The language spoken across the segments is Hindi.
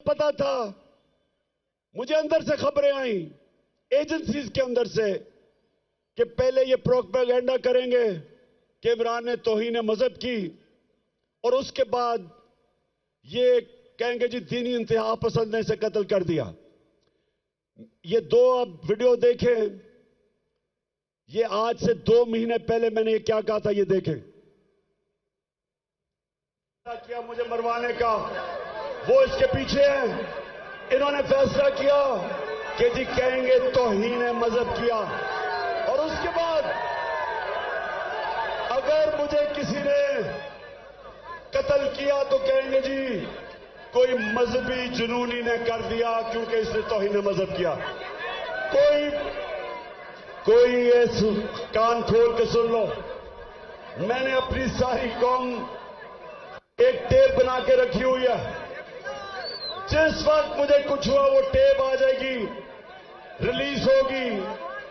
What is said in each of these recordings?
पता था, मुझे अंदर से खबरें आई एजेंसीज के अंदर से कि पहले ये प्रोपेगेंडा करेंगे कि इमरान ने तौहीन मजहब की और उसके बाद ये कहेंगे जी दीनी इंतहा पसंद ने इसे कत्ल कर दिया। ये दो अब वीडियो देखें, ये आज से 2 महीने पहले मैंने ये क्या कहा था, ये देखें। किया मुझे मरवाने का, वो इसके पीछे है। इन्होंने फैसला किया कि जी कहेंगे तौहीन मजहब किया और उसके बाद अगर मुझे किसी ने कत्ल किया तो कहेंगे जी कोई मजहबी जुनूनी ने कर दिया क्योंकि इसने तौहीन मजहब किया। कोई इस कान खोल के सुन लो, मैंने अपनी सारी कौम एक टेप बना के रखी हुई है। जिस वक्त मुझे कुछ हुआ वो टेप आ जाएगी, रिलीज होगी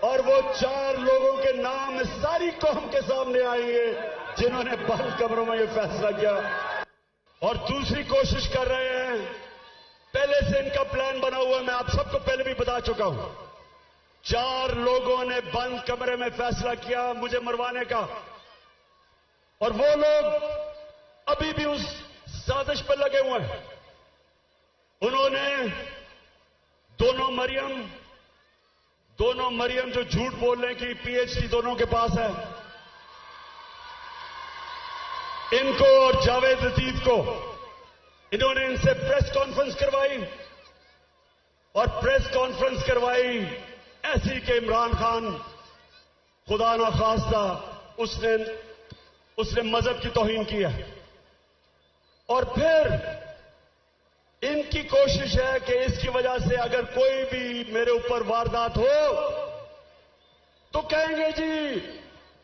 और वो 4 लोगों के नाम सारी कौम के सामने आएंगे जिन्होंने बंद कमरों में ये फैसला किया और दूसरी कोशिश कर रहे हैं। पहले से इनका प्लान बना हुआ है, मैं आप सबको पहले भी बता चुका हूं। 4 लोगों ने बंद कमरे में फैसला किया मुझे मरवाने का और वो लोग अभी भी उस साजिश पर लगे हुए हैं। उन्होंने दोनों मरियम जो झूठ बोलने की पीएचडी दोनों के पास है, इनको और जावेद लतीफ को इन्होंने इनसे प्रेस कॉन्फ्रेंस करवाई और प्रेस कॉन्फ्रेंस करवाई ऐसी कि इमरान खान खुदा ना खास्ता उसने मजहब की तौहीन की है। और फिर इनकी कोशिश है कि इसकी वजह से अगर कोई भी मेरे ऊपर वारदात हो तो कहेंगे जी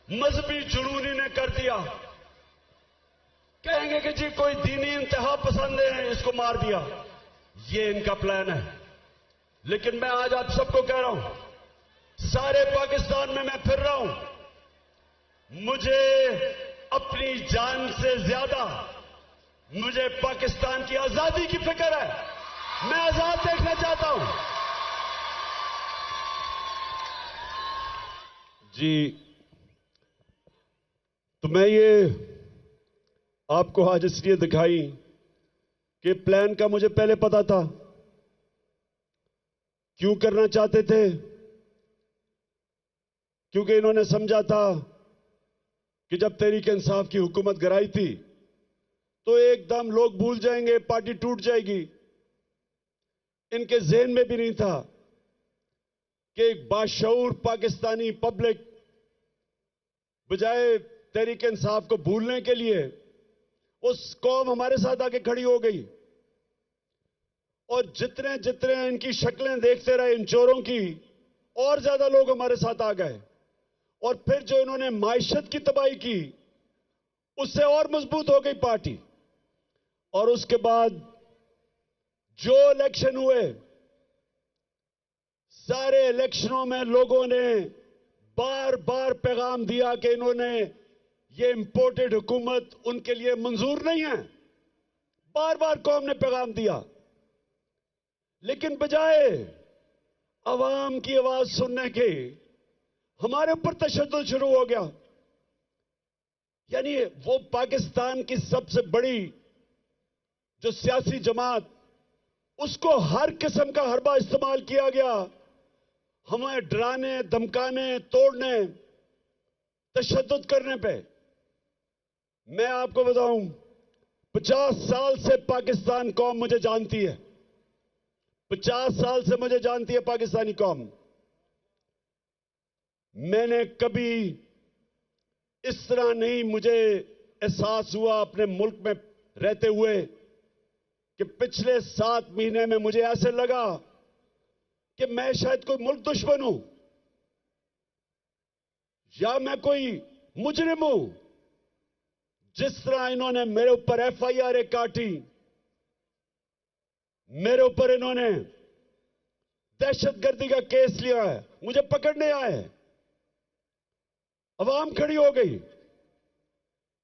मजहबी जुनूनी ने कर दिया, कहेंगे कि जी कोई दीनी इंतहा पसंद है इसको मार दिया। ये इनका प्लान है। लेकिन मैं आज आप सबको कह रहा हूं, सारे पाकिस्तान में मैं फिर रहा हूं, मुझे अपनी जान से ज्यादा मुझे पाकिस्तान की आजादी की फिक्र है। मैं आजाद देखना चाहता हूं। जी, तो मैं ये आपको आज इसलिए दिखाई कि प्लान का मुझे पहले पता था। क्यों करना चाहते थे? क्योंकि इन्होंने समझा था कि जब तहरीक इंसाफ की हुकूमत गिराई थी तो एकदम लोग भूल जाएंगे, पार्टी टूट जाएगी। इनके ज़हन में भी नहीं था कि एक बाशऊर पाकिस्तानी पब्लिक बजाय तहरीक इंसाफ को भूलने के लिए उस कौम हमारे साथ आके खड़ी हो गई। और जितने जितने इनकी शक्लें देखते रहे इन चोरों की, और ज्यादा लोग हमारे साथ आ गए। और फिर जो इन्होंने माइशत की तबाही की, उससे और मजबूत हो गई पार्टी। और उसके बाद जो इलेक्शन हुए, सारे इलेक्शनों में लोगों ने बार बार पैगाम दिया कि इन्होंने ये इंपोर्टेड हुकूमत उनके लिए मंजूर नहीं है। बार बार कौम ने पैगाम दिया, लेकिन बजाय अवाम की आवाज सुनने के हमारे ऊपर तशद्दुद शुरू हो गया। यानी वो पाकिस्तान की सबसे बड़ी जो सियासी जमात, उसको हर किस्म का हरबा इस्तेमाल किया गया, हमें डराने, धमकाने, तोड़ने, तशद्दुद करने पे। मैं आपको बताऊं, 50 साल से पाकिस्तान कौम मुझे जानती है। 50 साल से मुझे जानती है पाकिस्तानी कौम। मैंने कभी इस तरह नहीं मुझे एहसास हुआ अपने मुल्क में रहते हुए कि पिछले 7 महीने में मुझे ऐसे लगा कि मैं शायद कोई मुल्क दुश्मन हूं या मैं कोई मुजरिम हूं। जिस तरह इन्होंने मेरे ऊपर एफआईआर काटी, मेरे ऊपर इन्होंने दहशतगर्दी का केस लिया है, मुझे पकड़ने आए, अवाम खड़ी हो गई।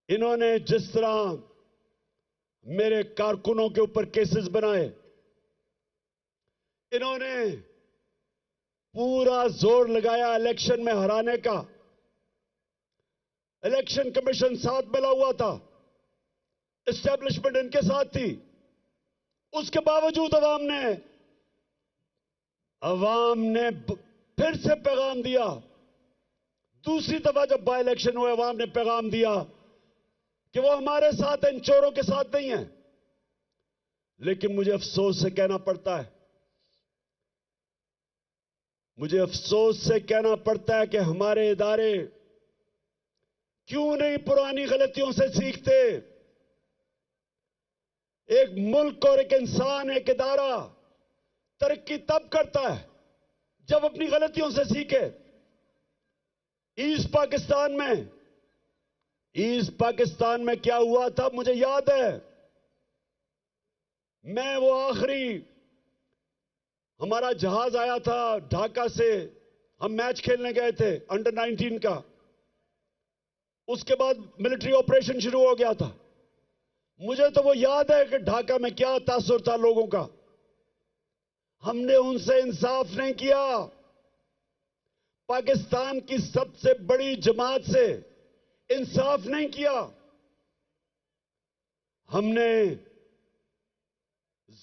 इन्होंने जिस तरह मेरे कारकुनों के ऊपर केसेस बनाए, इन्होंने पूरा जोर लगाया इलेक्शन में हराने का। इलेक्शन कमीशन साथ मिला हुआ था, एस्टेब्लिशमेंट इनके साथ थी। उसके बावजूद अवाम ने फिर से पैगाम दिया। दूसरी दफा जब बाय इलेक्शन हुए, अवाम ने पैगाम दिया कि वो हमारे साथ इन चोरों के साथ नहीं है। लेकिन मुझे अफसोस से कहना पड़ता है, कि हमारे इदारे क्यों नहीं पुरानी गलतियों से सीखते। एक मुल्क और एक इंसान, एक इदारा तरक्की तब करता है जब अपनी गलतियों से सीखे। ईस्ट पाकिस्तान में क्या हुआ था मुझे याद है। मैं वो आखिरी हमारा जहाज आया था ढाका से, हम मैच खेलने गए थे अंडर 19 का। उसके बाद मिलिट्री ऑपरेशन शुरू हो गया था। मुझे तो वो याद है कि ढाका में क्या तासुर था लोगों का। हमने उनसे इंसाफ नहीं किया। पाकिस्तान की सबसे बड़ी जमात से इंसाफ नहीं किया। हमने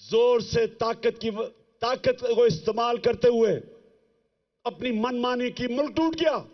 जोर से ताकत को इस्तेमाल करते हुए अपनी मनमानी की। मुल्क टूट गया।